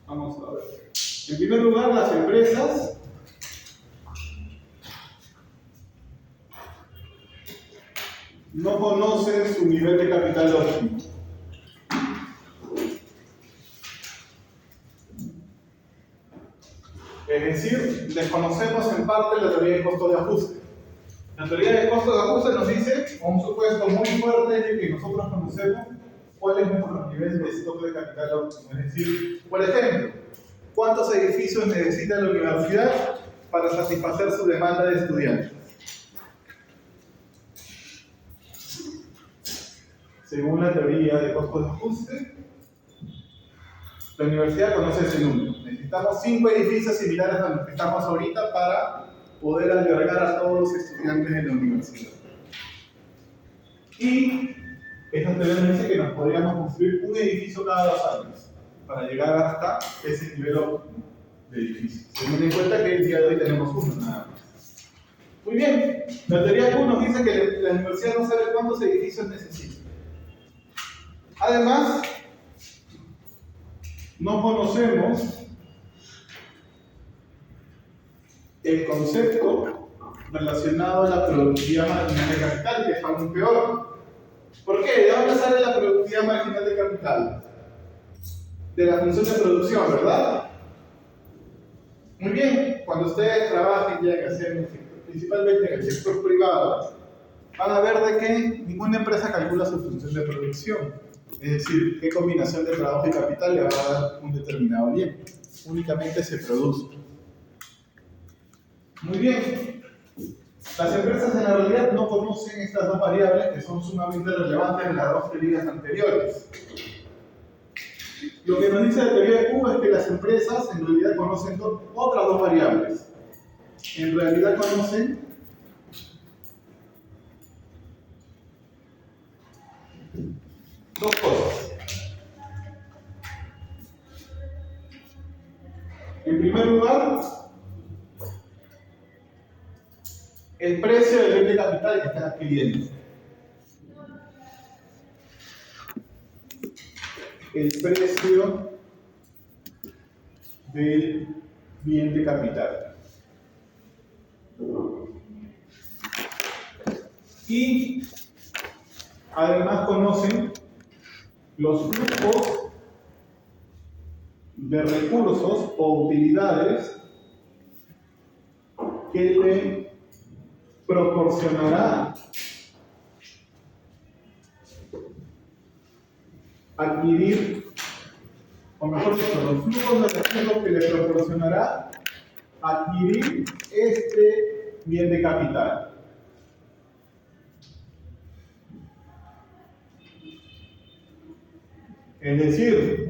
Vamos a ver. En primer lugar, las empresas no conocen su nivel de capital óptimo. Es decir, desconocemos en parte la teoría de costo de ajuste. La teoría de costo de ajuste nos dice, un supuesto muy fuerte, de que nosotros conocemos cuál es nuestro nivel de stock de capital óptimo. Es decir, por ejemplo, ¿cuántos edificios necesita la universidad para satisfacer su demanda de estudiantes? Según la teoría de costo de ajuste, la universidad conoce ese número. Necesitamos 5 edificios similares a los que estamos ahorita para poder albergar a todos los estudiantes de la universidad. Y esta teoría nos dice que nos podríamos construir un edificio cada 2 años para llegar hasta ese nivel óptimo de edificios. Teniendo en cuenta que el día de hoy tenemos uno nada más. Muy bien, la teoría Q nos dice que la universidad no sabe cuántos edificios necesita. Además, no conocemos el concepto relacionado a la productividad marginal de capital, que es aún peor. ¿Por qué? ¿De dónde sale la productividad marginal de capital? De la función de producción, ¿verdad? Muy bien, cuando ustedes trabajen ya en el sector, principalmente en el sector privado, van a ver de que ninguna empresa calcula su función de producción. Es decir, qué combinación de trabajo y capital le va a dar un determinado bien. Únicamente se produce. Muy bien. Las empresas en la realidad no conocen estas dos variables que son sumamente relevantes en las dos teorías anteriores. Lo que nos dice la teoría de Q es que las empresas en realidad conocen otras dos variables. En realidad conocen dos cosas. En primer lugar, el precio del bien de capital que están adquiriendo. El precio del bien de capital. Y además conocen los flujos de recursos o utilidades que le proporcionará adquirir, o mejor dicho, los flujos de recursos que le proporcionará adquirir este bien de capital. Es decir,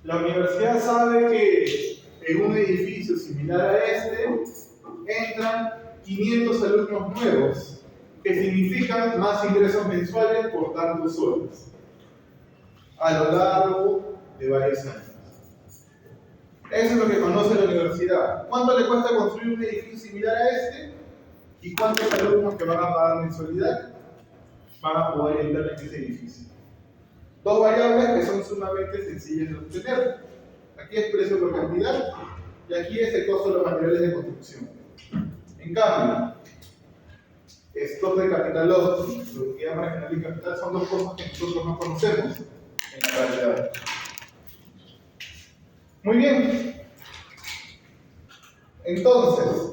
la universidad sabe que en un edificio similar a este entran 500 alumnos nuevos, que significan más ingresos mensuales por tantos soles, a lo largo de varios años. Eso es lo que conoce la universidad. ¿Cuánto le cuesta construir un edificio similar a este? ¿Y cuántos alumnos que van a pagar mensualidad van a poder entrar en ese edificio? Dos variables que son sumamente sencillas de obtener. Aquí es precio por cantidad y aquí es el costo de los materiales de construcción. En cambio, stock de capital óptimo y productividad marginal de capital son dos cosas que nosotros no conocemos en la realidad. Muy bien. Entonces,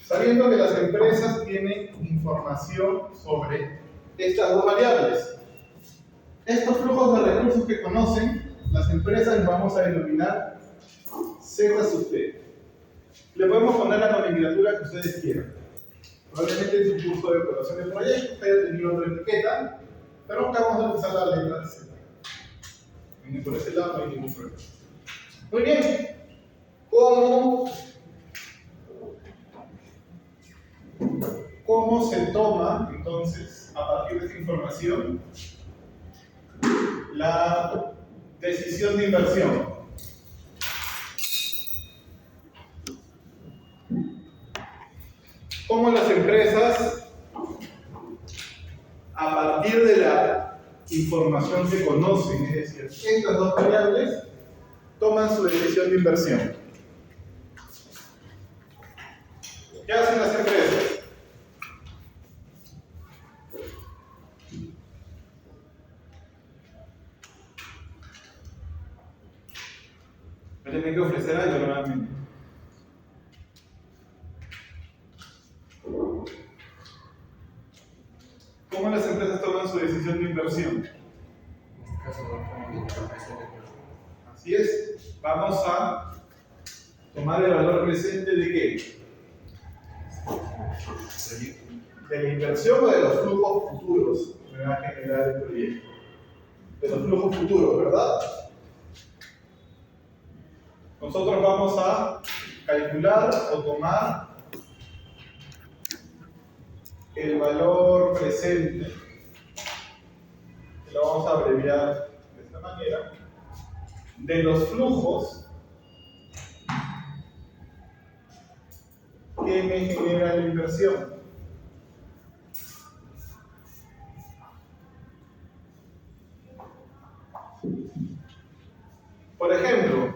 sabiendo que las empresas tienen información sobre estas dos variables, estos flujos de recursos que conocen las empresas los vamos a denominar Z sub T. Le podemos poner la nomenclatura que ustedes quieran. Probablemente en su curso de evaluación de proyectos haya tenido otra etiqueta, pero acá vamos a usar la letra Z. Y por ese lado no hay ningún problema. Muy bien. ¿Cómo se toma entonces, a partir de esta información, la decisión de inversión? ¿Cómo las empresas, a partir de la información que conocen, es decir, estas dos variables, toman su decisión de inversión. ¿Qué hacen las empresas? Me tienen que ofrecer algo normalmente. ¿Cómo las empresas toman su decisión de inversión? Así es, vamos a tomar el valor presente de qué? De la inversión o de los flujos futuros que va a generar el proyecto. De los flujos futuros, ¿verdad? Nosotros vamos a calcular o tomar el valor presente, que lo vamos a abreviar de esta manera, de los flujos que me genera la inversión. Por ejemplo,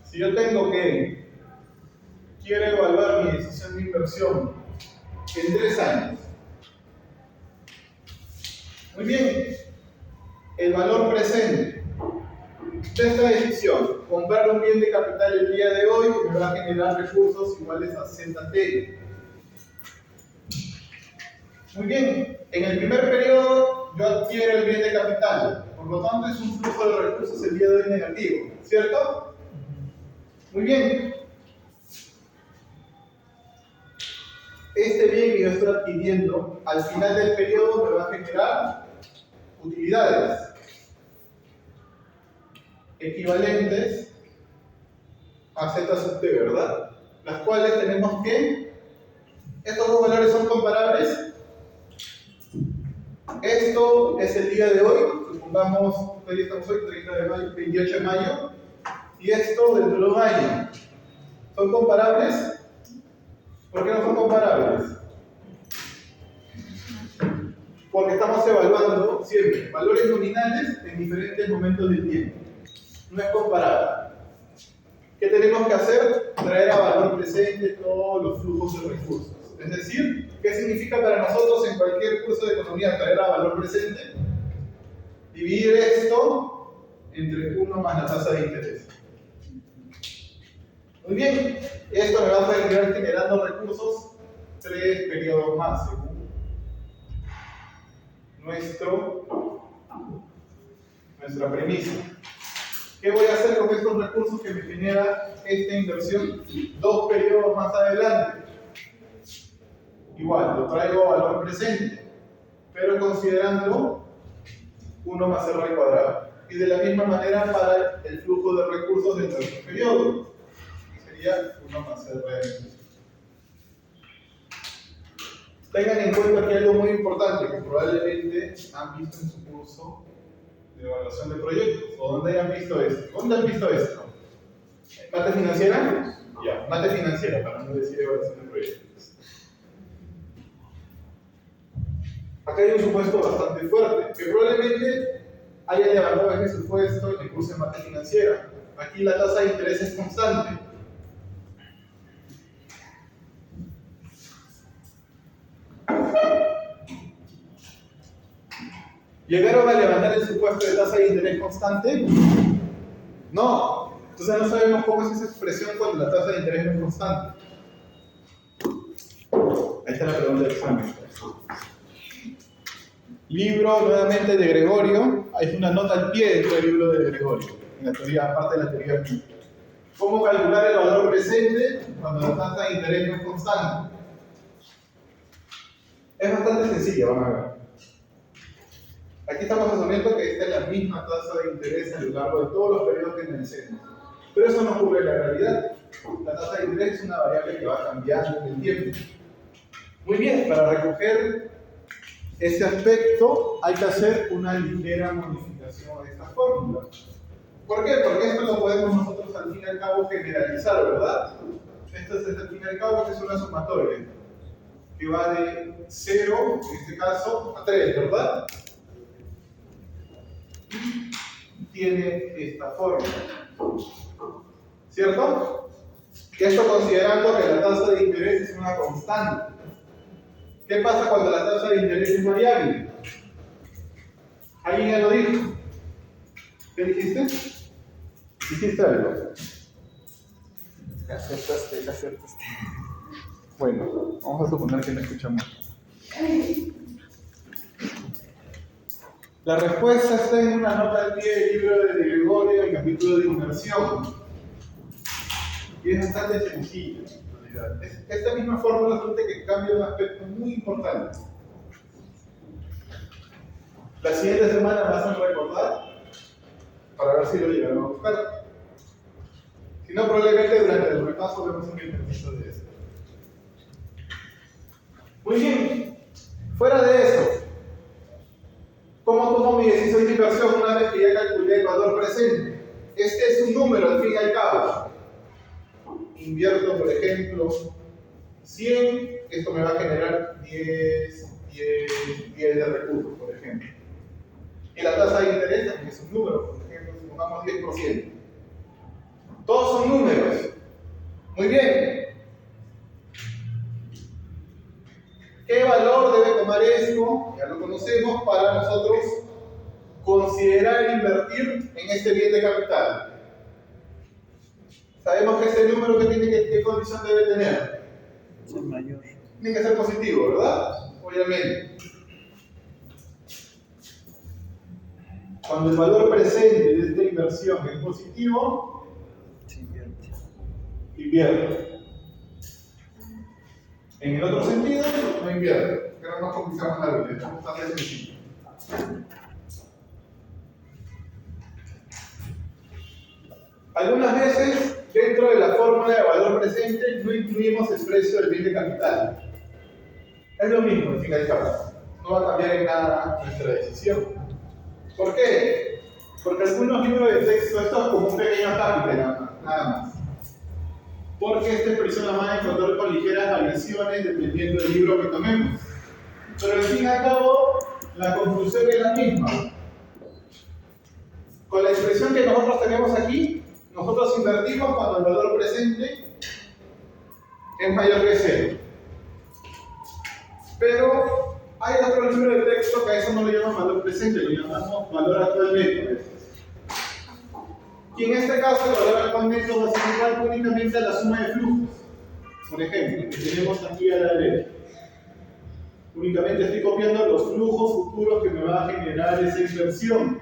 si yo tengo que quiero evaluar mi decisión de inversión en 3 años. Muy bien, el valor presente de esta decisión, comprar un bien de capital el día de hoy, me va a generar recursos iguales a ZT. Muy bien, en el primer periodo yo adquiero el bien de capital, por lo tanto es un flujo de recursos el día de hoy negativo, ¿cierto? Muy bien. Este bien que yo estoy adquiriendo al final del periodo me va a generar utilidades equivalentes a Z sub T, ¿verdad? Las cuales tenemos que, estos dos valores son comparables. Esto es el día de hoy, supongamos, hoy estamos hoy, 30 de mayo, 28 de mayo, y esto dentro de un año. ¿Son comparables? ¿Por qué no son comparables? Porque estamos evaluando siempre valores nominales en diferentes momentos del tiempo. No es comparable. ¿Qué tenemos que hacer? Traer a valor presente todos los flujos de recursos. Es decir, ¿qué significa para nosotros en cualquier curso de economía traer a valor presente? Dividir esto entre 1 más la tasa de interés. Muy bien, esto me va a seguir generando recursos 3 periodos más, según nuestra premisa. ¿Qué voy a hacer con estos recursos que me genera esta inversión 2 periodos más adelante? Igual, lo traigo a valor presente, pero considerando 1 más R al cuadrado. Y de la misma manera para el flujo de recursos dentro de este periodo. Sería 1 más R. Tengan en cuenta que hay algo muy importante que probablemente han visto en su curso de evaluación de proyectos. ¿O dónde han visto esto? ¿Dónde han visto esto? ¿Mate financiera? Ya, mate financiera, para no decir evaluación de proyectos. Acá hay un supuesto bastante fuerte, que probablemente haya levantado ese supuesto en el curso de mate financiera. Aquí la tasa de interés es constante. ¿Llegaron a levantar el supuesto de tasa de interés constante? No. Entonces no sabemos cómo es esa expresión cuando la tasa de interés no es constante. Ahí está la pregunta del examen. Libro nuevamente de Gregorio. Hay una nota al pie dentro del libro de Gregorio, en la teoría, aparte de la teoría química. ¿Cómo calcular el valor presente cuando la tasa de interés no es constante? Es bastante sencillo, van a ver. Aquí estamos asumiendo que esta es la misma tasa de interés a lo largo de todos los periodos que mencionamos. Pero eso no ocurre en la realidad. La tasa de interés es una variable que va cambiando en el tiempo. Muy bien, para recoger ese aspecto hay que hacer una ligera modificación de esta fórmula. ¿Por qué? Porque esto lo podemos nosotros al fin y al cabo generalizar, ¿verdad? Esto es al fin y al cabo que es una sumatoria que va de 0, en este caso, a 3, ¿verdad? tiene esta forma. ¿Cierto? Esto considerando que la tasa de interés es una constante. ¿Qué pasa cuando la tasa de interés es variable? ¿Alguien ya lo dijo? ¿Qué dijiste? ¿Dijiste algo? La acertaste. Bueno, vamos a suponer que no escuchamos. La respuesta está en una nota al pie del libro de Gregorio, el capítulo de inversión. Y es bastante sencilla, en realidad. Esta misma fórmula resulta que cambia un aspecto muy importante. La siguiente semana me hacen recordar para ver si lo llegaron a buscar. Si no, probablemente durante el repaso vemos un ejercicio de eso. Muy bien, fuera de eso, ¿cómo tomo mi decisión de inversión una vez que ya calculé el valor presente? Este es un número al fin y al cabo. Invierto, por ejemplo, 100, esto me va a generar 10 de recursos, por ejemplo. Y la tasa de interés también es un número, por ejemplo, supongamos 10%. Todos son números. Muy bien. ¿Qué valor debe tomar esto? Ya lo conocemos para nosotros considerar invertir en este bien de capital. Sabemos que este número que tiene ¿qué condición debe tener? Ser mayor. Tiene que ser positivo, ¿verdad? Obviamente. Cuando el valor presente de esta inversión es positivo, Se invierte. invierte. En el otro sentido, no invierte. Pero no complicamos la vida, es bastante sencillo. Algunas veces, dentro de la fórmula de valor presente, no incluimos el precio del bien de capital. Es lo mismo, al fin y al cabo. No va a cambiar en nada nuestra decisión. ¿Por qué? Porque algunos libros de texto, esto es como un pequeño tápice nada más. Porque esta expresión la van a encontrar con ligeras variaciones dependiendo del libro que tomemos. Pero al fin y al cabo, la conclusión es la misma. Con la expresión que nosotros tenemos aquí, nosotros invertimos cuando el valor presente es mayor que 0. Pero hay otro libro de texto que a eso no le llaman valor presente, lo llamamos valor actual neto. Y en este caso, el valor actual neto va a ser igual únicamente a la suma de flujos. Por ejemplo, que tenemos aquí a la derecha. Únicamente estoy copiando los flujos futuros que me va a generar esa inversión.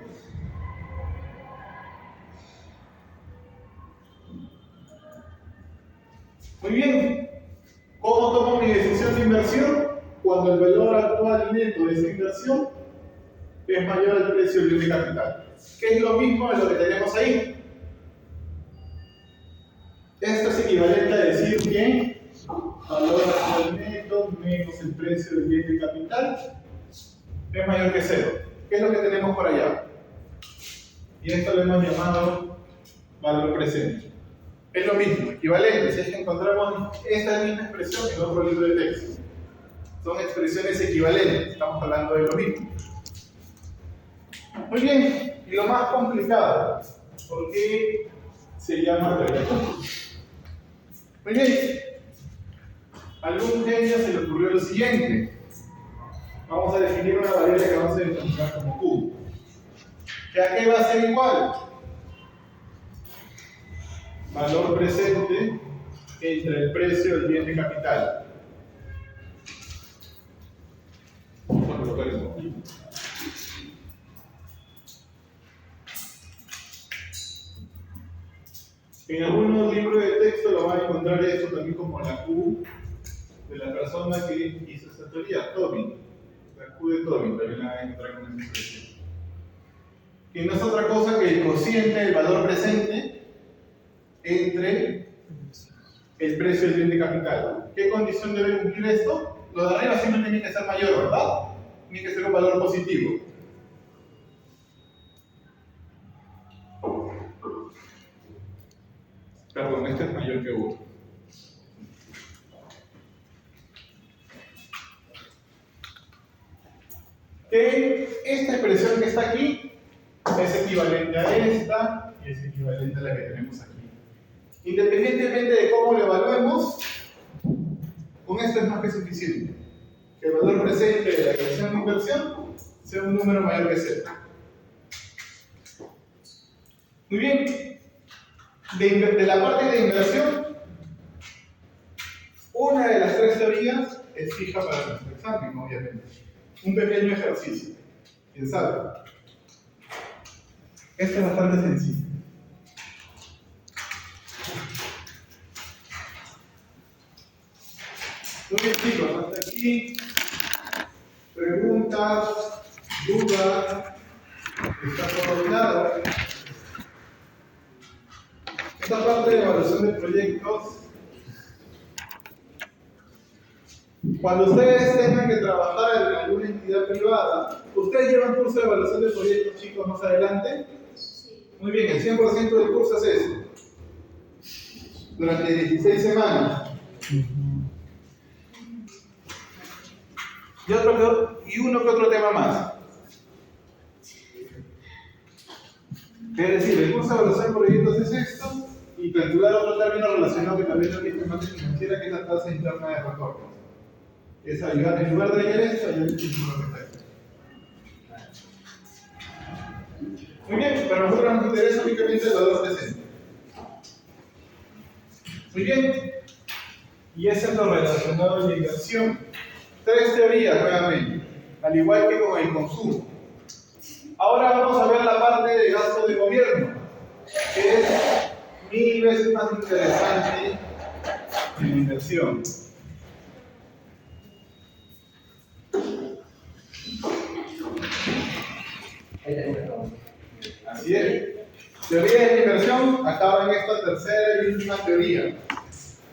Muy bien. ¿Cómo tomo mi decisión de inversión? Cuando el valor actual neto de esa inversión es mayor al precio del bien de capital. Que es lo mismo de lo que tenemos ahí. Esto es equivalente a decir que valor actual neto menos el precio del bien de capital es mayor que 0. ¿Qué es lo que tenemos por allá? Y esto lo hemos llamado valor presente. Es lo mismo, equivalente. Si es que encontramos esta misma expresión en otro libro de texto. Son expresiones equivalentes, estamos hablando de lo mismo. Muy bien, y lo más complicado, ¿por qué se llama relativo? Muy bien, a algún genio se le ocurrió lo siguiente. Vamos a definir una variable que vamos a identificar como Q. ¿Que a qué va a ser igual? Valor presente entre el precio del bien de capital. Vamos a colocar eso aquí. En algunos libros de texto lo van a encontrar esto también como la Q de la persona que hizo esta teoría, Tobin. La Q de Tobin también la van a encontrar con esta expresión. Que no es otra cosa que el cociente del valor presente entre el precio del bien de capital. ¿Qué condición debe cumplir esto? Lo de arriba siempre tiene que ser mayor, ¿verdad? Tiene que ser un valor positivo. Perdón, este es mayor que 1. Que esta expresión que está aquí es equivalente a esta y es equivalente a la que tenemos aquí. Independientemente de cómo lo evaluemos, con esto es más que suficiente. Que el valor presente de la ecuación de inversión sea un número mayor que 0. Muy bien. De la parte de inversión, una de las 3 teorías es fija para nuestro examen, obviamente. Un pequeño ejercicio. ¿Quién sabe? Este es bastante sencillo. Muy bien, chicos, hasta aquí. Preguntas, dudas. ¿Está todo claro? Esta parte de evaluación de proyectos, cuando ustedes tengan que trabajar en alguna entidad privada, ¿ustedes llevan curso de evaluación de proyectos, chicos, más adelante? Muy bien, el 100% del curso es ese. Durante 16 semanas. Y uno que otro tema más. Es decir, el curso de evaluación de proyectos es esto, y calcular otro término relacionado que también es la parte financiera, que es la tasa interna de retorno. Es ayudar, en lugar de hallar esto, hallar el título perfecto. Muy bien, pero a nosotros nos interesa únicamente el valor presente. Muy bien, y eso es lo relacionado a la inversión. 3 teorías nuevamente, al igual que con el consumo. Ahora vamos a ver la parte de gasto de gobierno, que es 1000 veces más interesante que la inversión. Así es. Teoría de la inversión acaba en esta tercera y última teoría.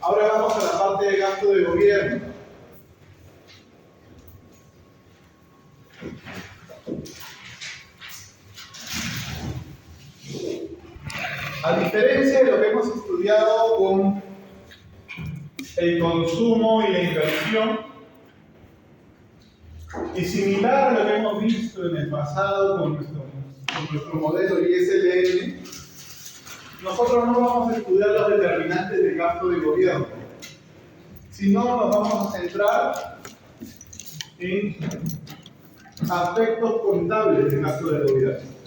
Ahora vamos a la parte de gasto de gobierno. A diferencia de lo que hemos estudiado con el consumo y la inversión, y similar a lo que hemos visto en el pasado con nuestro modelo ISLN, nosotros no vamos a estudiar los determinantes del gasto de gobierno, sino nos vamos a centrar en aspectos contables del gasto de gobierno.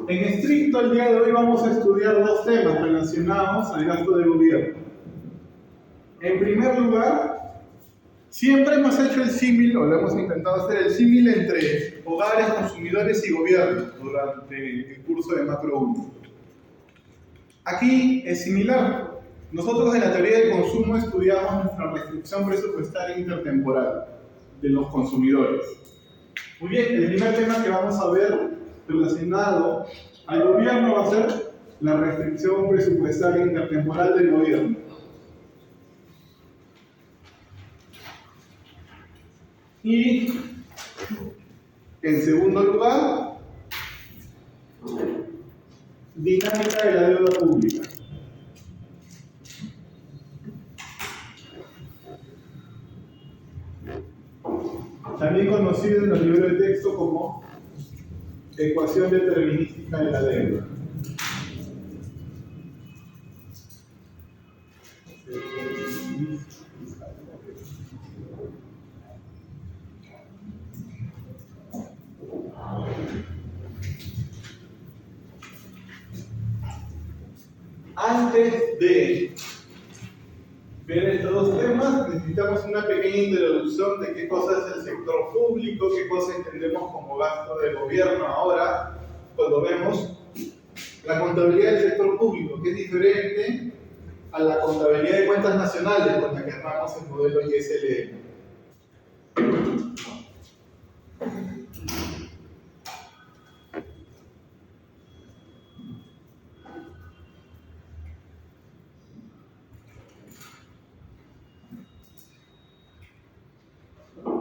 En estricto, el día de hoy vamos a estudiar 2 temas relacionados al gasto de gobierno. En primer lugar, siempre hemos hecho el símil, o lo hemos intentado hacer el símil entre hogares, consumidores y gobierno durante el curso de Macro 1. Aquí es similar. Nosotros en la teoría del consumo estudiamos nuestra restricción presupuestaria intertemporal de los consumidores. Muy bien, el primer tema que vamos a ver relacionado al gobierno va a ser la restricción presupuestaria intertemporal del gobierno. Y en segundo lugar, dinámica de la deuda pública. También conocido en los libros de texto como ecuación determinística de la deuda. Antes de ver estos 2 temas, necesitamos una pequeña introducción de qué cosa es el sector público, qué cosa entendemos como gasto de gobierno ahora, cuando vemos la contabilidad del sector público, que es diferente a la contabilidad de cuentas nacionales con la que armamos el modelo ISLN.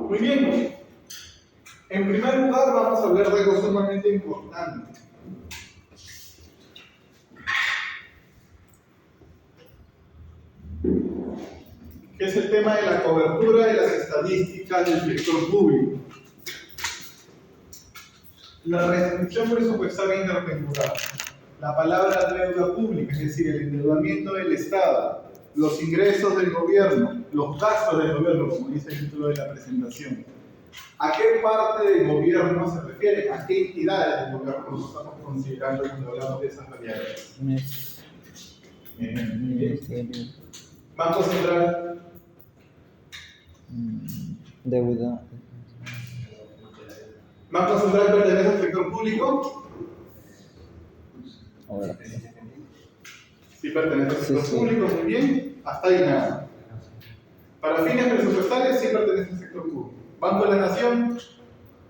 Muy bien. En primer lugar, vamos a hablar de algo sumamente importante. que es el tema de la cobertura de las estadísticas del sector público. La restricción presupuestaria intertemporal, la palabra deuda pública, es decir, el endeudamiento del Estado, los ingresos del gobierno, los gastos del gobierno, como dice el título de la presentación. ¿A qué parte del gobierno se refiere? ¿A qué entidades del gobierno nos estamos considerando cuando hablamos de esas variables? Ministerio. Banco Central, Deuda. ¿Banco Central pertenece al sector público? Ahora. Sí pertenece al sector Sí. público, muy bien. Hasta ahí nada. Para fines presupuestales sí pertenece al sector público. Banco de la Nación,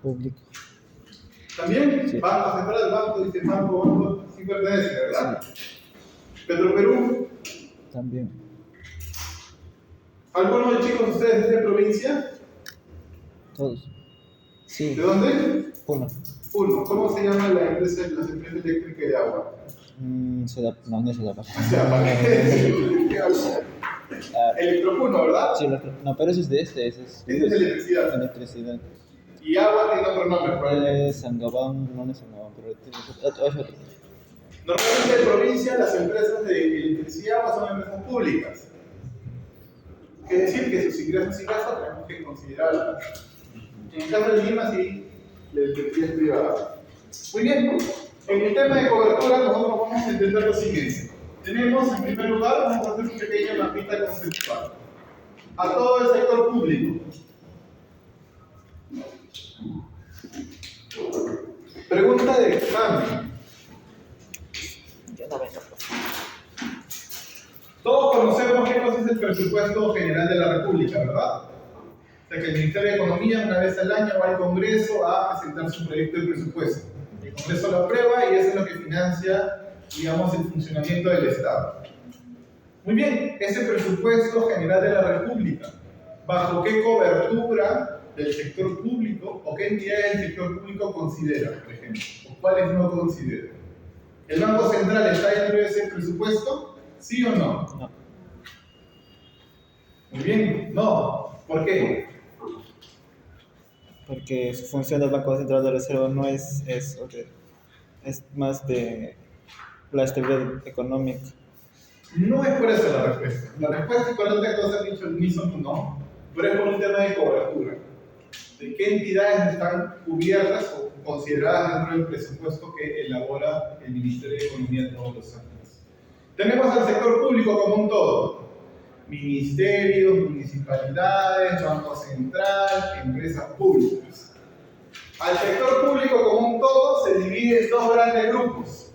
Público. también. Sí. Banco Central, banco, dice banco, sí pertenece, ¿verdad? Petroperú. También. ¿Alguno de chicos de ustedes es de provincia? Todos. Sí. ¿De dónde? Uno. Uno. ¿Cómo se llama la empresa, las empresas eléctricas de agua? Se da. No, no se da. O sea, ¿para qué? Electropuno, ¿verdad? Sí, no, pero eso es de ese es Esa es electricidad. electricidad. Y agua tiene otro nombre, probablemente. Sangabán, no es Sangabán, pero tiene otro. Normalmente en provincia las empresas de electricidad y agua son empresas públicas. Es decir, que sus ingresos y gastos tenemos que considerarlas. En el caso de Lima, sí, la electricidad es privada. Muy bien, en el tema de cobertura nosotros vamos a entender lo siguiente. Tenemos, en primer lugar, vamos a hacer un pequeño mapita conceptual. A todo el sector público. Pregunta de examen. Todos conocemos qué cosa es el presupuesto general de la República, ¿verdad? O sea que el Ministerio de Economía una vez al año va al Congreso a presentar su proyecto de presupuesto. El Congreso lo aprueba y eso es lo que financia, digamos, el funcionamiento del Estado. Muy bien, ese presupuesto general de la República, ¿bajo qué cobertura del sector público o qué entidades del sector público considera, por ejemplo? ¿O cuáles no considera? ¿El Banco Central está dentro de ese presupuesto? ¿Sí o no? No. Muy bien, no. ¿Por qué? Porque su función del Banco Central de Reserva no es más de la estabilidad económica. No es por eso la respuesta. La respuesta es por otra cosa que dicho el unísono, no. Pero es por un tema de cobertura. De qué entidades están cubiertas o consideradas dentro del presupuesto que elabora el Ministerio de Economía todos los años. Tenemos al sector público como un todo. Ministerios, municipalidades, Banco Central, empresas públicas. Al sector público como un todo se divide en dos grandes grupos.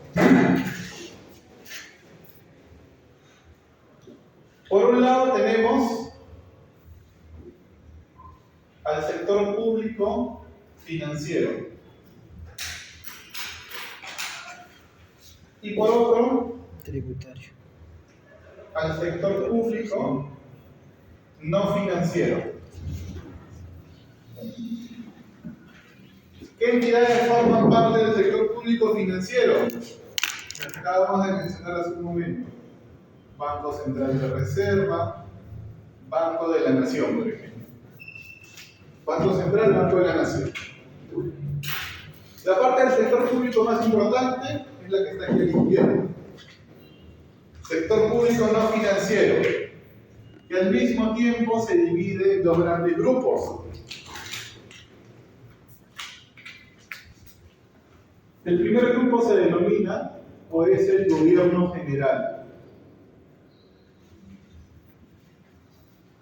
Por un lado tenemos al sector público financiero. Y por otro, Tributario. al sector público no financiero. ¿Qué entidades forman parte del sector público financiero? Las que acabamos de mencionar hace un momento. Banco Central de Reserva, Banco de la Nación, por ejemplo. Banco Central, Banco de la Nación. La parte del sector público más importante es la que está aquí a la izquierda. Sector público no financiero, que al mismo tiempo se divide en dos grandes grupos. El primer grupo se denomina o es el gobierno general.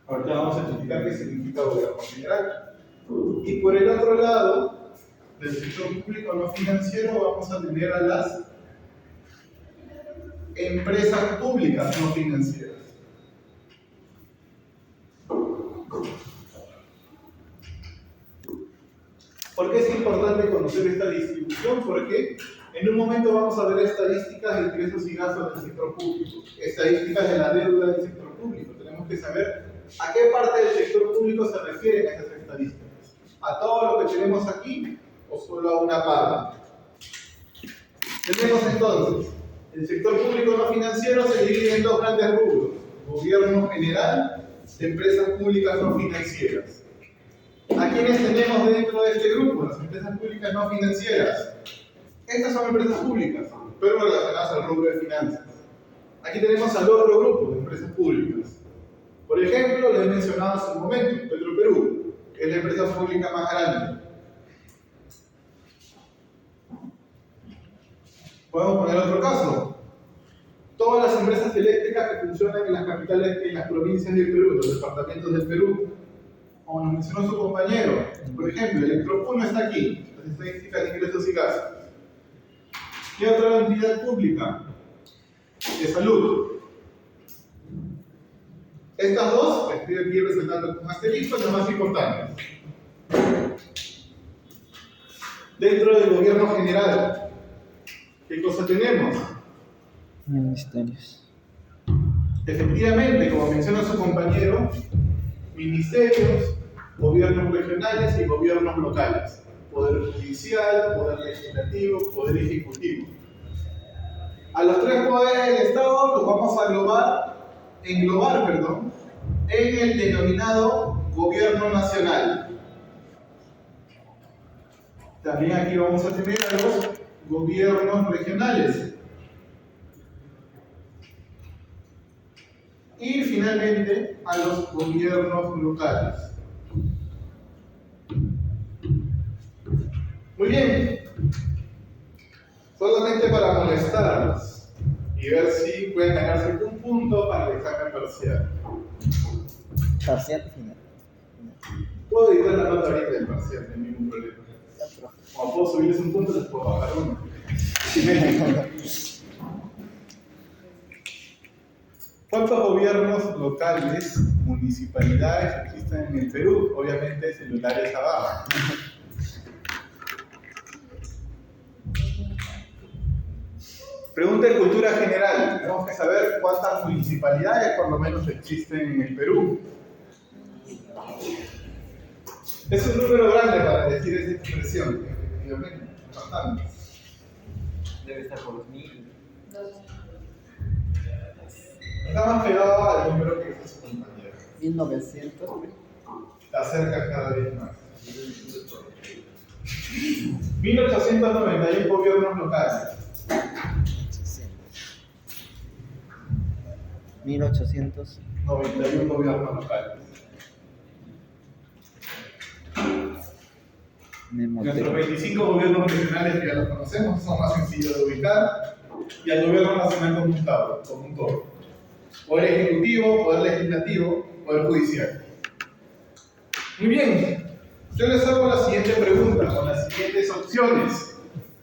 Ahorita vamos a explicar qué significa gobierno general. Y por el otro lado, del sector público no financiero, vamos a tener a las empresas públicas no financieras. ¿Por qué es importante conocer esta distribución? Porque en un momento vamos a ver estadísticas de ingresos y gastos del sector público, estadísticas de la deuda del sector público. Tenemos que saber a qué parte del sector público se refieren estas estadísticas. ¿A todo lo que tenemos aquí o solo a una parte? Tenemos entonces, el sector público no financiero se divide en dos grandes rubros, gobierno general empresas públicas no financieras. ¿A quiénes tenemos dentro de este grupo? Las empresas públicas no financieras. Estas son empresas públicas, pero relacionadas al rubro de finanzas. Aquí tenemos al otro grupo de empresas públicas. Por ejemplo, les he mencionado hace un momento, Petroperú, que es la empresa pública más grande. Podemos poner otro caso. Todas las empresas eléctricas que funcionan en las capitales, en las provincias del Perú, en los departamentos del Perú. Como nos mencionó su compañero, por ejemplo, Electropuno está aquí, las estadísticas de ingresos y gastos. ¿Qué otra entidad pública? De salud. Estas dos, estoy aquí resaltando con asterisco, las más importantes. Dentro del gobierno general, ¿qué cosa tenemos? Ministerios. Efectivamente, como menciona su compañero, ministerios, gobiernos regionales y gobiernos locales. Poder judicial, poder legislativo, poder ejecutivo. A los tres poderes del Estado los vamos a englobar en el denominado gobierno nacional. También aquí vamos a tener a los gobiernos regionales. Y finalmente a los gobiernos locales. Muy bien. Solamente para molestarlos y ver si pueden ganarse un punto para el examen parcial. Parcial final. Puedo editar la nota ahorita del parcial, no hay ningún problema. Como puedo subirles un punto, les puedo bajar uno. ¿Cuántos gobiernos locales, municipalidades existen en el Perú? Obviamente celulares abajo. Pregunta de cultura general. Tenemos que saber cuántas municipalidades por lo menos existen en el Perú. Es un número grande para decir esa expresión, efectivamente, bastante. Debe estar por los 1000. Está más pegado al número que dice su compañero. 1900. Está cerca cada vez más. 1891 gobiernos locales. 1800. 91 gobiernos locales. Nuestros 25 gobiernos regionales que ya los conocemos son más sencillos de ubicar, y al gobierno nacional como un todo. Poder ejecutivo, poder legislativo, poder judicial. Muy bien, yo les hago la siguiente pregunta con las siguientes opciones.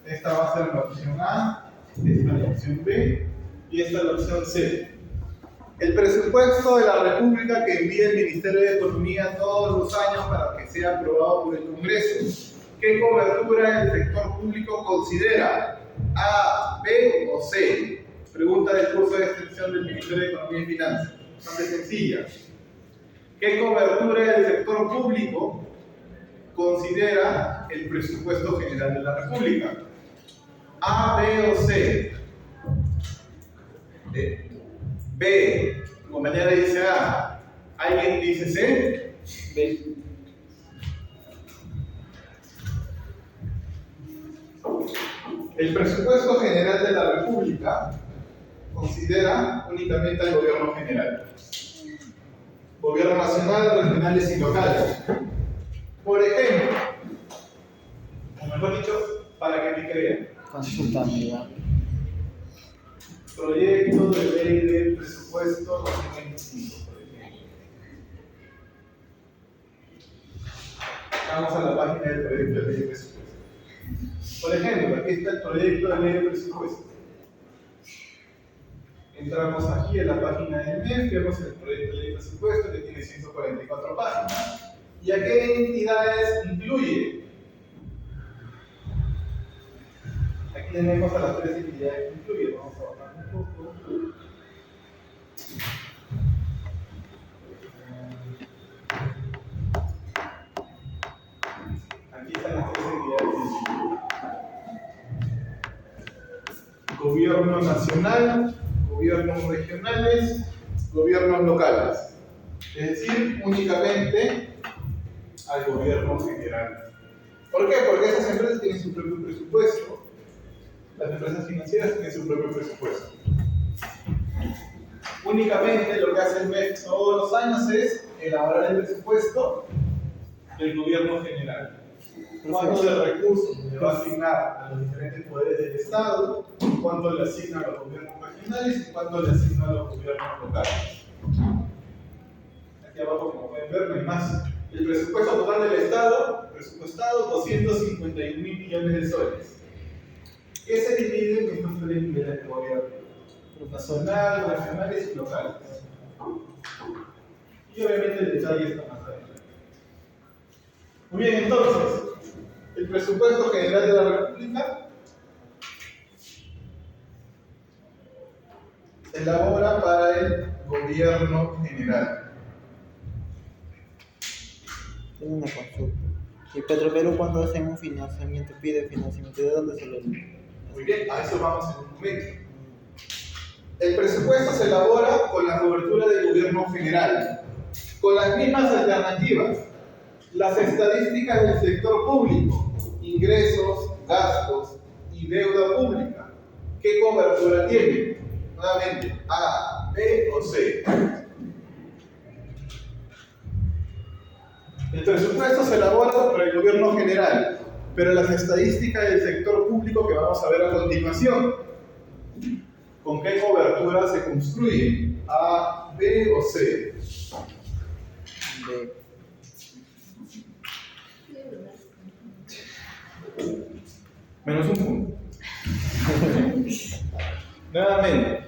Esta va a ser la opción A, esta la opción B y esta la opción C. El presupuesto de la República que envía el Ministerio de Economía todos los años para que sea aprobado por el Congreso. ¿Qué cobertura el sector público considera? ¿A, B o C? Pregunta del curso de extensión del Ministerio de Economía y Finanzas. Bastante sencilla. ¿Qué cobertura del sector público considera el presupuesto general de la República? ¿A, B o C? B. Tu compañera dice A. ¿Alguien dice C? B. El presupuesto general de la República considera únicamente al gobierno general. Gobierno nacional, regionales y locales. Por ejemplo, o mejor dicho, para que me crean, Consulta amiga. proyecto de ley de presupuesto 2025, por ejemplo. Vamos a la página del proyecto de ley de presupuesto. Por ejemplo, aquí está el proyecto de ley de presupuesto. Entramos aquí en la página del MEF, vemos el proyecto de ley de presupuesto que tiene 144 páginas. ¿Y a qué entidades incluye? Aquí tenemos a las tres entidades que incluye. Vamos a bajar un poco. Aquí están las tres entidades que incluye. Gobierno nacional, gobiernos regionales, gobiernos locales. Es decir, únicamente al gobierno general. ¿Por qué? Porque esas empresas tienen su propio presupuesto. Las empresas financieras tienen su propio presupuesto. Únicamente lo que hace el MEF todos los años es elaborar el presupuesto del gobierno general. Cuánto de recursos le va a asignar a los diferentes poderes del Estado, cuánto le asigna a los gobiernos regionales y cuánto le asigna a los gobiernos locales. Aquí abajo, como pueden ver, no hay más. El presupuesto total del Estado, presupuestado 251.000 millones de soles. ¿Qué se divide en estos tres niveles de gobierno? Nacional, regionales y locales. Y obviamente el detalle está más adelante. Muy bien, entonces, el presupuesto general de la República se elabora para el gobierno general. Tengo una consulta. ¿Y Petroperú cuando hacen un financiamiento, pide financiamiento, de dónde se lo Muy bien, a eso vamos en un momento. El presupuesto se elabora con la cobertura del gobierno general, con las mismas alternativas. Las estadísticas del sector público, ingresos, gastos y deuda pública. ¿Qué cobertura tienen? Nuevamente, A, B o C. El presupuesto se elabora por el gobierno general, pero las estadísticas del sector público que vamos a ver a continuación, ¿con qué cobertura se construyen? ¿A, B o C? de Menos un punto. Nuevamente,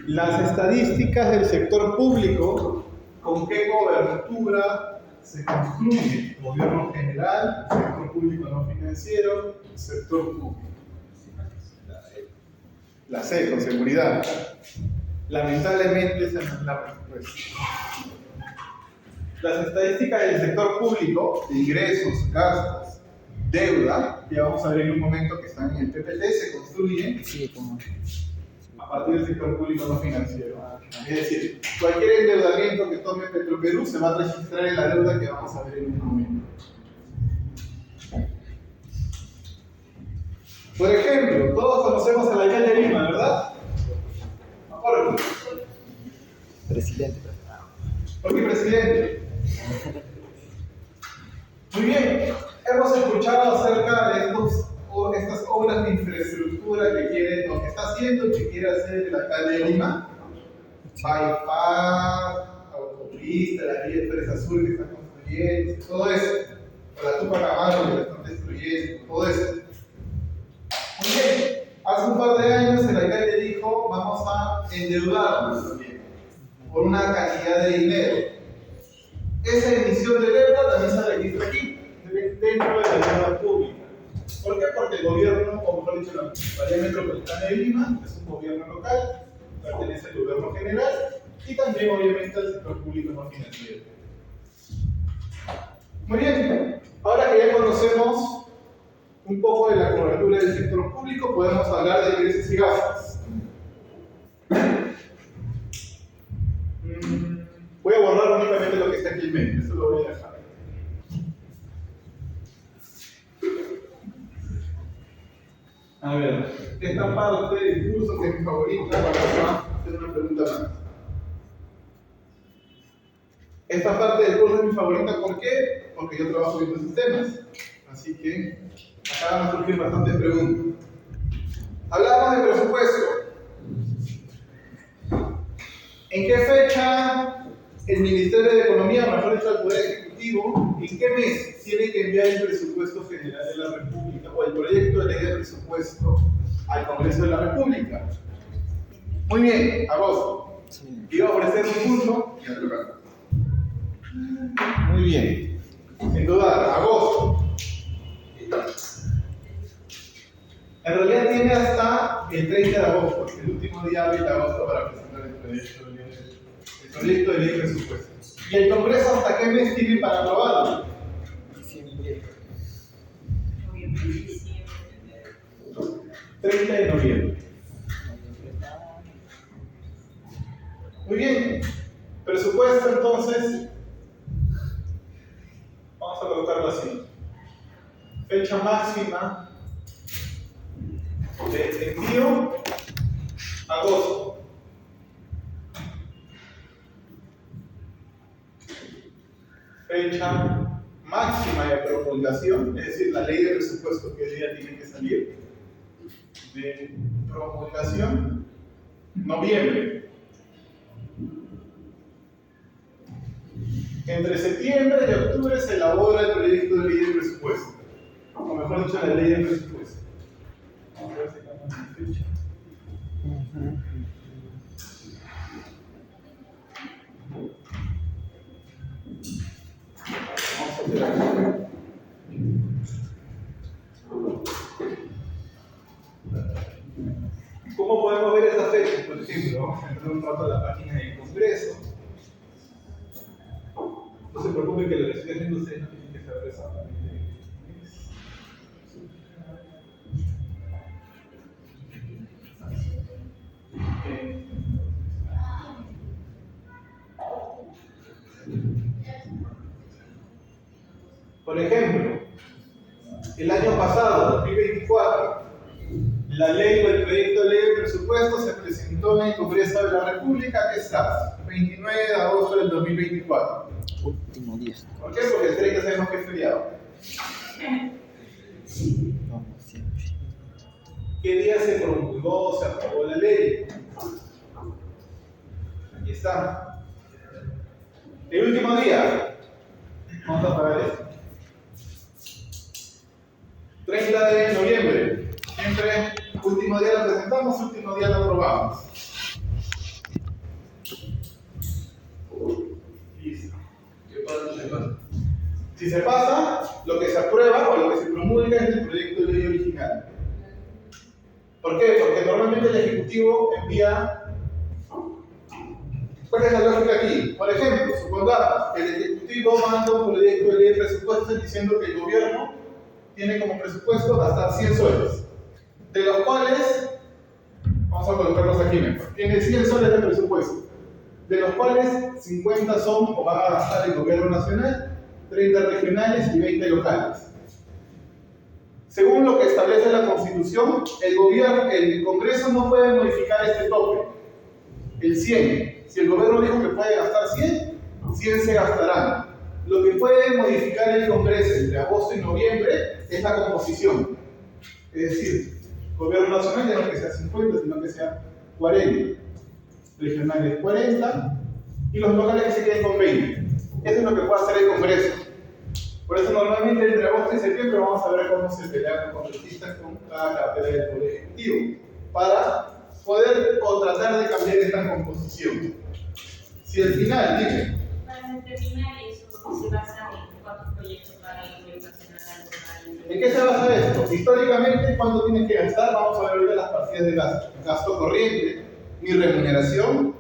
las estadísticas del sector público, ¿con qué cobertura se construye? Gobierno general, sector público no financiero, sector público. La C, con seguridad. Lamentablemente esa no es la respuesta. Las estadísticas del sector público, de ingresos, gastos, deuda, que vamos a ver en un momento que están en el PPT, se construyen sí, como a partir del sector público no financiero. Es decir, cualquier endeudamiento que tome Petroperú se va a registrar en la deuda que vamos a ver en un momento. Por ejemplo, todos conocemos al alcalde de Lima, ¿verdad? Jorge. presidente. Jorge, presidente. Muy bien, hemos escuchado acerca de estas obras de infraestructura que está haciendo y que quiere hacer el alcalde de Lima. Bypass, autopista, la vía Expresa Sur que están construyendo, todo eso. O la Tupac Amaru que la están destruyendo, todo eso. Muy bien, hace un par de años el alcalde dijo, vamos a endeudarnos también, por una cantidad de dinero. Esa emisión de deuda también se registra aquí, dentro de la deuda pública. ¿Por qué? Porque el gobierno, o mejor dicho, la Municipalidad Metropolitana de Lima es un gobierno local, pertenece al gobierno general y también obviamente al sector público no financiero. Muy bien, ahora que ya conocemos un poco de la cobertura del sector público, podemos hablar de ingresos y gastos. Voy a borrar únicamente lo que está aquí en medio, eso lo voy a dejar. A ver, esta parte del curso que es mi favorita, vamos a hacer una pregunta más. Esta parte del curso es mi favorita, ¿por qué? Porque yo trabajo viendo sistemas. Así que acá van a surgir bastantes preguntas. Hablamos de presupuesto. ¿En qué fecha el Ministerio de Economía, mejor dicho el Poder Ejecutivo, en qué mes tiene que enviar el presupuesto general de la República o el proyecto de ley de presupuesto al Congreso de la República? Muy bien, agosto. Sí. Iba a ofrecer un curso y otro acá. Muy bien. Sin duda, agosto. En realidad tiene hasta el 30 de agosto, que es el último día hábil de agosto para presentar el proyecto de ley de presupuesto. ¿Y el Congreso hasta qué mes tiene para aprobarlo? Diciembre. 30 de noviembre. Muy bien. máxima de envío, agosto. Fecha máxima de promulgación, es decir, la ley de presupuesto que día tiene que salir, de promulgación, noviembre. Entre septiembre y octubre se elabora el proyecto de ley de presupuesto, o mejor dicho, la ley de presupuesto. Vamos a ver si cambiamos la fecha. Vamos a hacer aquí. ¿Cómo podemos ver esas fechas? Por ejemplo, vamos a entrar un rato a la página del Congreso. No se preocupen que lo que estoy haciendo ustedes no tienen que saber exactamente. Por ejemplo, el año pasado, 2024, la ley o el proyecto de ley de presupuesto se presentó en el Congreso de la República, que está 29 de agosto del 2024. Último día. ¿Por qué? Porque el 30 sabemos que es feriado. Vamos siempre. ¿Qué día se promulgó o se aprobó la ley? Aquí está. El último día. Vamos a apagar esto. 30 de noviembre. Siempre, último día lo presentamos, último día lo aprobamos. Listo. ¿Qué pasa? ¿Qué pasa? Si se pasa, lo que se aprueba o lo que se promulga es el proyecto de ley original. ¿Por qué? Porque normalmente el Ejecutivo envía... ¿Cuál es la lógica aquí? Por ejemplo, supongamos que el Ejecutivo manda un proyecto de ley de presupuesto diciendo que el gobierno tiene como presupuesto gastar 100 soles, de los cuales, vamos a colocarlos aquí mejor, tiene 100 soles de presupuesto, de los cuales 50 son o van a gastar el gobierno nacional, 30 regionales y 20 locales. Según lo que establece la Constitución, el Congreso no puede modificar este tope, el 100. Si el gobierno dijo que puede gastar 100, 100 se gastarán. Lo que puede modificar el Congreso entre agosto y noviembre es la composición. Es decir, el gobierno nacional ya no que sea 50, sino que sea 40. Regionales 40 y los locales que se queden con 20. Eso es lo que puede hacer el Congreso. Por eso normalmente entre agosto y septiembre vamos a ver cómo se pelean los congresistas con cada cartera del Poder Ejecutivo para poder o tratar de cambiar esta composición. Si al final, dime. Para determinar eso, se basa en cuántos proyectos para el gobierno nacional, local. ¿En qué se basa esto? Históricamente, ¿cuánto tienes que gastar? Vamos a ver ahorita las partidas de gasto. Gasto corriente, mi remuneración,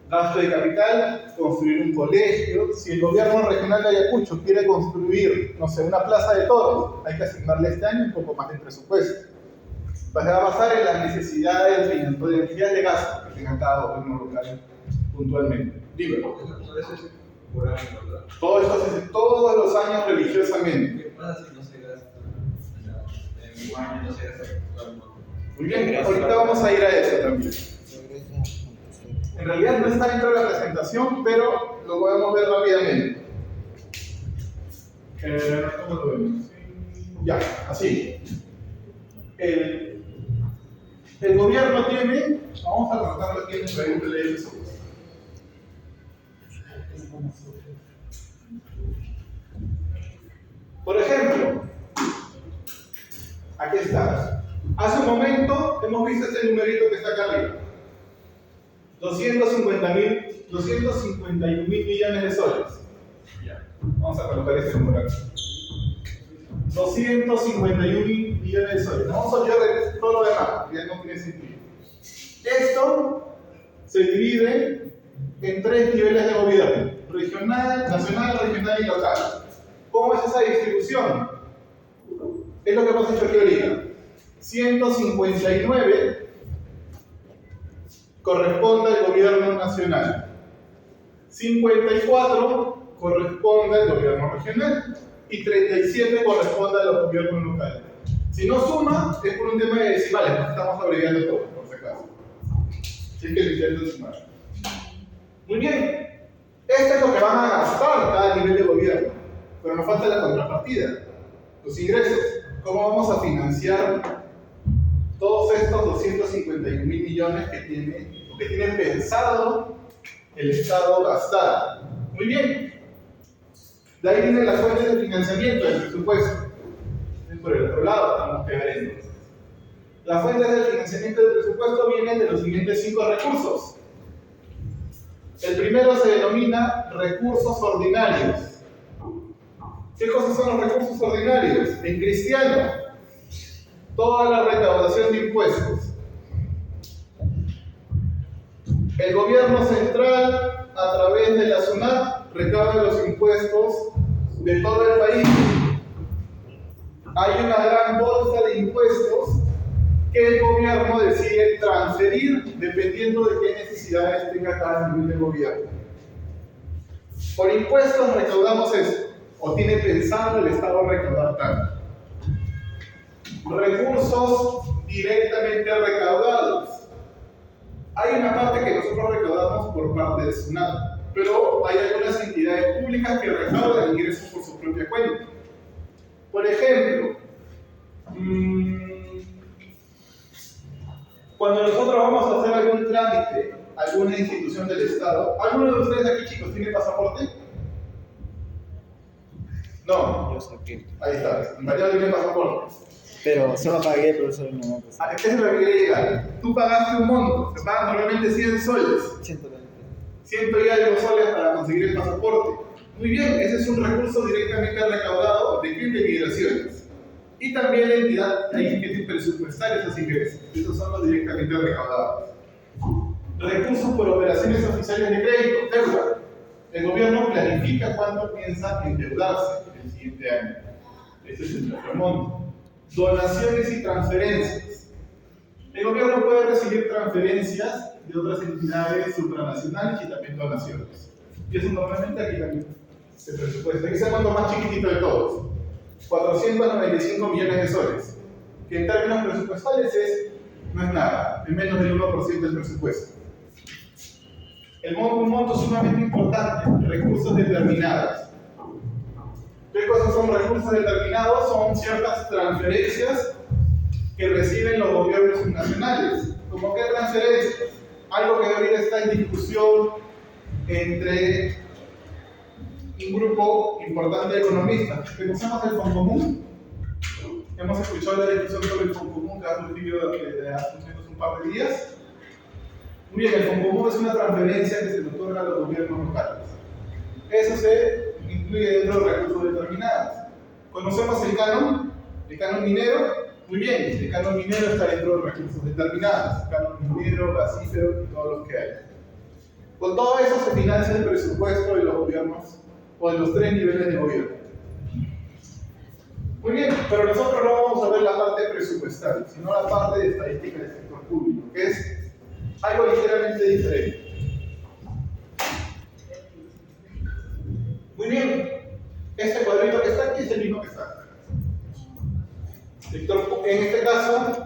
gasto de capital, construir un colegio. Si el gobierno regional de Ayacucho quiere construir, no sé, una plaza de toros, hay que asignarle este año un poco más de presupuesto. Va a basar en las necesidades de gasto que tenga cada gobierno local puntualmente. Dime. Todo eso es por año, ¿verdad? Todo esto se hace todos los años religiosamente. ¿Qué pasa si no se gasta? O sea, en un año no se gasta todo el mundo. Muy bien, ahorita vamos a ir a eso también. En realidad no está dentro de la presentación, pero lo podemos ver rápidamente. ¿Cómo lo vemos? Ya, así. El gobierno tiene, vamos a colocarlo aquí en el proyecto de ley de presupuesto. Por ejemplo, aquí está. Hace un momento hemos visto este numerito que está acá arriba. 251 mil millones de soles. Ya. Vamos a colocar este número aquí. 251 mil millones de soles. No vamos a olvidar de todo lo demás, ya no tiene sentido. Esto se divide en 3 niveles de gobierno: regional, nacional, regional y local. ¿Cómo es esa distribución? Es lo que hemos hecho aquí ahorita. 159 corresponde al gobierno nacional, 54 corresponde al gobierno regional y 37 corresponde a los gobiernos locales. Si no suma, es por un tema de decimales, porque estamos abreviando todo, por si acaso. Si es que lo intento sumar. Muy bien. Esto es lo que van a gastar cada nivel de gobierno. Pero nos falta la contrapartida, los ingresos. ¿Cómo vamos a financiar todos estos 251.000 millones que tiene pensado el Estado gastar? Muy bien. De ahí vienen las fuentes de financiamiento del presupuesto. Por el otro lado, tenemos que ver entonces. Las fuentes de financiamiento del presupuesto vienen de los siguientes 5 recursos. El primero se denomina recursos ordinarios. ¿Qué cosas son los recursos ordinarios? En cristiano, toda la recaudación de impuestos. El gobierno central, a través de la SUNAT, recauda los impuestos de todo el país. Hay una gran bolsa de impuestos que el gobierno decide transferir dependiendo de qué necesidades tenga cada nivel de gobierno. Por impuestos recaudamos esto, o tiene pensado el Estado recaudar tanto. Recursos directamente recaudados. Hay una parte que nosotros recaudamos por parte de SUNAT, pero hay algunas entidades públicas que recaudan ingresos por su propia cuenta. Por ejemplo, cuando nosotros vamos a hacer algún trámite, alguna institución del Estado, ¿alguno de ustedes aquí, chicos, tiene pasaporte? No. Yo saqué. Ahí está, Mariano tiene pasaporte. Pero solo pagué, profesor, no. Pues, ¿Qué es lo que quiere llegar? Tú pagaste un monto, se pagan normalmente 100 soles. 120. 100 y algo soles para conseguir el pasaporte. Muy bien, ese es un recurso directamente recaudado de quién, de migraciones. Y también la entidad hay que presupuestar esos ingresos. Esos son los directamente recaudados. Recursos por operaciones oficiales de crédito, deuda. El gobierno planifica cuándo piensa endeudarse el siguiente año. Ese es el primer monto. Donaciones y transferencias. El gobierno puede recibir transferencias de otras entidades supranacionales y también donaciones. Y eso normalmente aquí también se presupuesta. Ese es el monto más chiquitito de todos. 495 millones de soles. Que en términos presupuestales no es nada, es menos del 1% del presupuesto. Un monto sumamente importante, recursos determinados. ¿Qué cosas son recursos determinados? Son ciertas transferencias que reciben los gobiernos nacionales. ¿Cómo qué transferencias? Algo que ahorita está en discusión entre un grupo importante de economistas. ¿Conocemos el Fondo Común? Hemos escuchado la discusión sobre el Fondo Común que ha surgido desde hace un par de días. Muy bien, el Fondo Común es una transferencia que se le otorga a los gobiernos locales. Eso se incluye dentro de recursos determinados. ¿Conocemos el canon? ¿El canon minero? Muy bien, el canon minero está dentro de recursos determinados. Canon minero, gasífero y todos los que hay. Con todo eso se financia el presupuesto de los gobiernos o de los 3 niveles de gobierno. Muy bien, pero nosotros no vamos a ver la parte presupuestal, sino la parte de estadística del sector público, que es algo ligeramente diferente. Muy bien, este cuadrito que está aquí es el mismo que está acá. En este caso,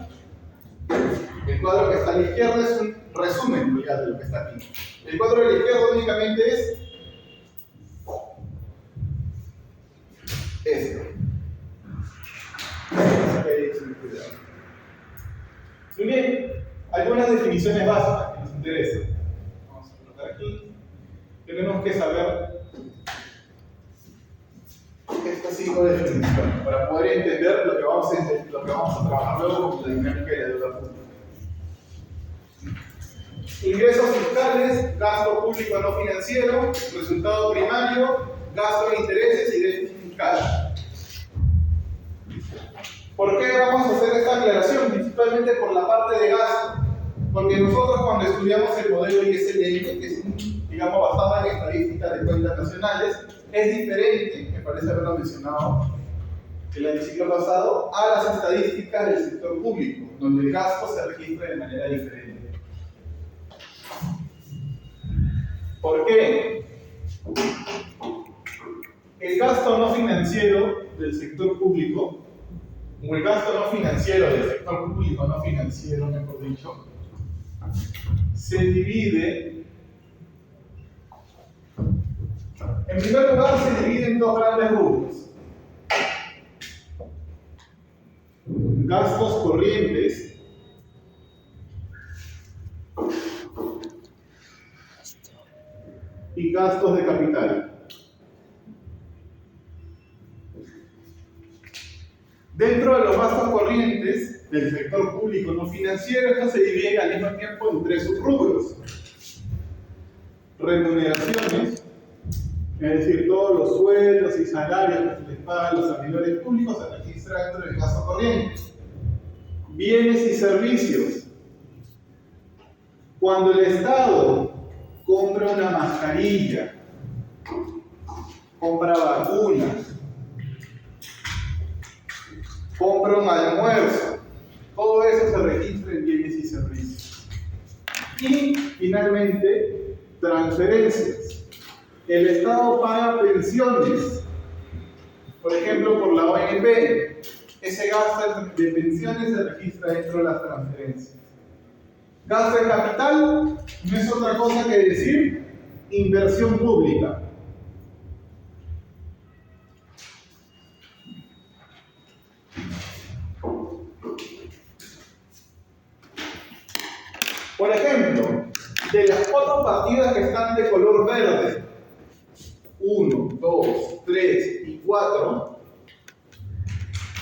el cuadro que está a la izquierda es un resumen de lo que está aquí. El cuadro de la izquierda únicamente es este. Muy bien, algunas definiciones básicas que nos interesan. Vamos a colocar aquí. Tenemos que saber estas 5 definiciones para poder entender lo que vamos a trabajar luego con la dinámica de la deuda pública. Ingresos fiscales, gasto público no financiero, resultado primario, gasto en intereses y déficit fiscal. ¿Por qué vamos a hacer esta aclaración? Principalmente por la parte de gasto. Porque nosotros cuando estudiamos el modelo ISLM, que es digamos basado en estadísticas de cuentas nacionales, es diferente, me parece haberlo mencionado el ciclo pasado, a las estadísticas del sector público, donde el gasto se registra de manera diferente. ¿Por qué? El gasto no financiero del sector público o el gasto no financiero del sector público, no financiero, mejor dicho, se divide, en primer lugar, se divide en dos grandes rubros. Gastos corrientes y gastos de capital. Dentro de los gastos corrientes del sector público no financiero, esto se divide al mismo tiempo en tres subrubros. Remuneraciones, es decir, todos los sueldos y salarios que se les pagan a los servidores públicos se registran dentro del gasto corriente. Bienes y servicios. Cuando el Estado compra una mascarilla, compra vacunas, compra un almuerzo, todo eso se registra en bienes y servicios. Y finalmente, transferencias. El Estado paga pensiones, por ejemplo, por la ONP. Ese gasto de pensiones se registra dentro de las transferencias. Gasto de capital no es otra cosa que decir inversión pública. Por ejemplo, de las cuatro partidas que están de color verde, 1, 2, 3 y 4,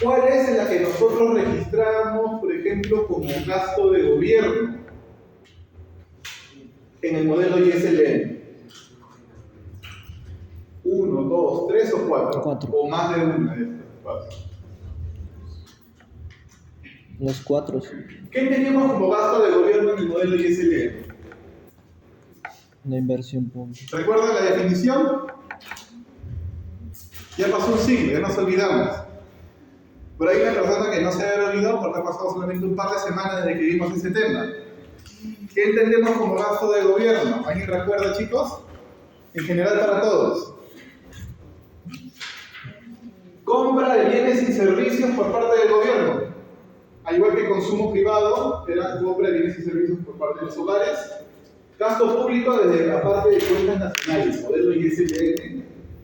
¿cuál es la que nosotros registramos, por ejemplo, como gasto de gobierno en el modelo ISLM? 1, 2, 3 o 4. 4. O más de una de estas 4. Los 4. ¿Qué tenemos como gasto de gobierno en el modelo ISLM? La inversión pública. ¿Recuerdan la definición? Ya pasó un siglo, ya nos olvidamos. Pero hay una persona que no se había olvidado porque ha pasado solamente un par de semanas desde que vimos ese tema. ¿Qué entendemos como gasto de gobierno? ¿Alguien recuerda, chicos? En general para todos. Compra de bienes y servicios por parte del gobierno. Al igual que consumo privado, era compra de bienes y servicios por parte de los hogares. Gasto público desde la parte de cuentas nacionales, modelo ISLM.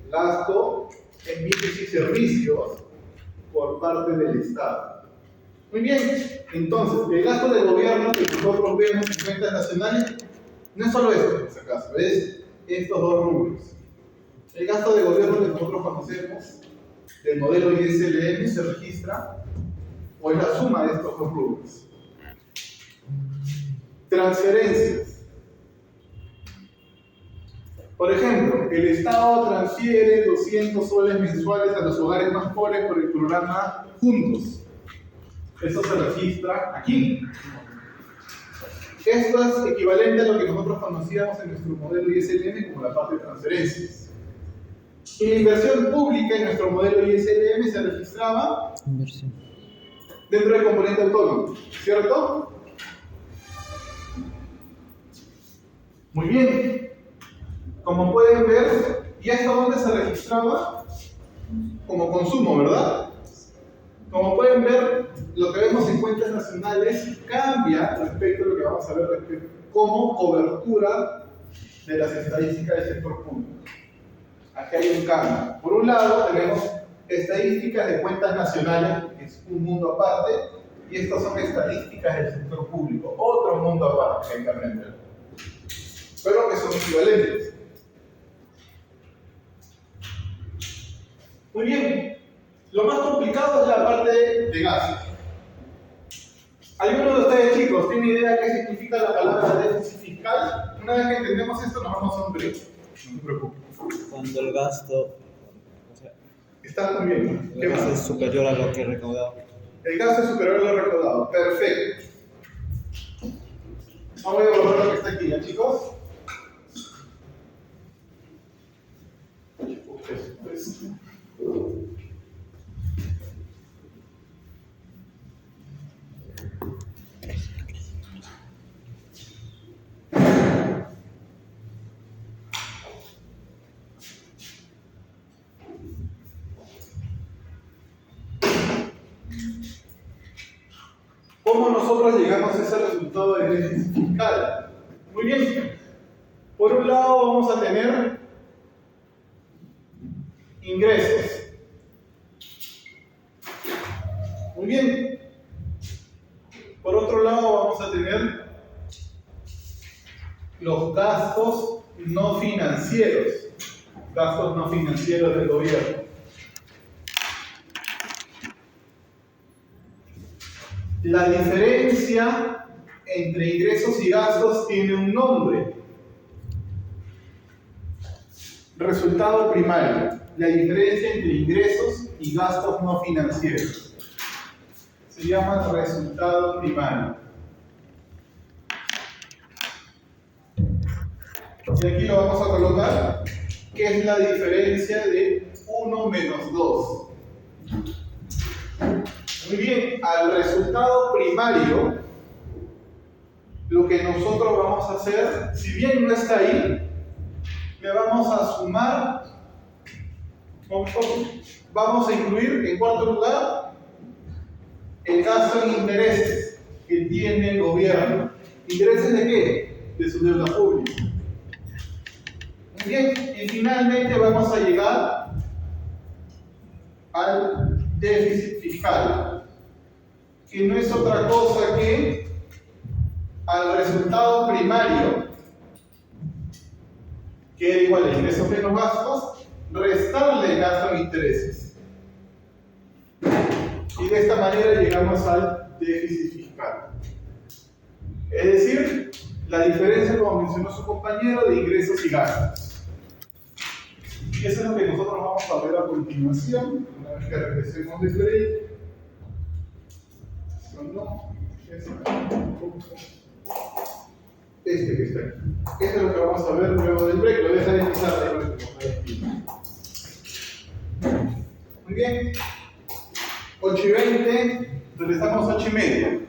Gasto en bienes y servicios por parte del Estado. Muy bien, entonces, el gasto del gobierno que nosotros vemos en cuentas nacionales no es solo esto, por si acaso, es estos dos rubros. El gasto de gobierno que nosotros conocemos del modelo ISLM se registra o es la suma de estos dos rubros. Transferencias. Por ejemplo, el Estado transfiere 200 soles mensuales a los hogares más pobres por el programa Juntos. Eso se registra aquí. Esto es equivalente a lo que nosotros conocíamos en nuestro modelo ISLM como la parte de transferencias. Y la inversión pública en nuestro modelo ISLM se registraba Inversión. dentro del componente autónomo, ¿cierto? Muy bien. Como pueden ver, ¿y esto dónde se registraba? Como consumo, ¿verdad? Como pueden ver, lo que vemos en cuentas nacionales cambia respecto a lo que vamos a ver como cobertura de las estadísticas del sector público. Aquí hay un cambio. Por un lado, tenemos estadísticas de cuentas nacionales, que es un mundo aparte, y estas son estadísticas del sector público, otro mundo aparte que hay que aprender, pero que son equivalentes. Muy bien, lo más complicado es la parte de gastos. ¿Alguno de ustedes, chicos, tiene idea qué significa la palabra déficit fiscal? Una vez que entendemos esto, nos vamos a un break. No se preocupen. Cuando el gasto, o sea, Está muy bien. ¿Qué el gasto es más? superior a lo que recaudado. El gasto es superior a lo recaudado. Perfecto. Vamos a borrar lo que está aquí, ¿ya, chicos? Pues. ¿Cómo nosotros llegamos a ese resultado de déficit fiscal? Muy bien. Por un lado vamos a tener ingresos. Muy bien. Por otro lado vamos a tener los gastos no financieros. Gastos no financieros del gobierno. La diferencia entre ingresos y gastos tiene un nombre. Resultado primario. La diferencia entre ingresos y gastos no financieros. Se llama resultado primario. Y aquí lo vamos a colocar, que es la diferencia de 1 menos 2. Muy bien, al resultado primario, lo que nosotros vamos a hacer, si bien no está ahí, le vamos a sumar, vamos a incluir en cuarto lugar el gasto en intereses que tiene el gobierno. ¿Intereses de qué? De su deuda pública. Muy bien, y finalmente vamos a llegar al déficit fiscal, que no es otra cosa que al resultado primario, que era igual a ingresos menos gastos, restarle el gasto en intereses. Y de esta manera llegamos al déficit fiscal. Es decir, la diferencia, como mencionó su compañero, de ingresos y gastos. Y eso es lo que nosotros vamos a ver a continuación, una vez que regresemos de break. Este que está aquí. Esto es lo que vamos a ver luego del break. Lo voy a dejar en pizarra ahí para que nos explicar. Muy bien. 8:20, regresamos 8:30.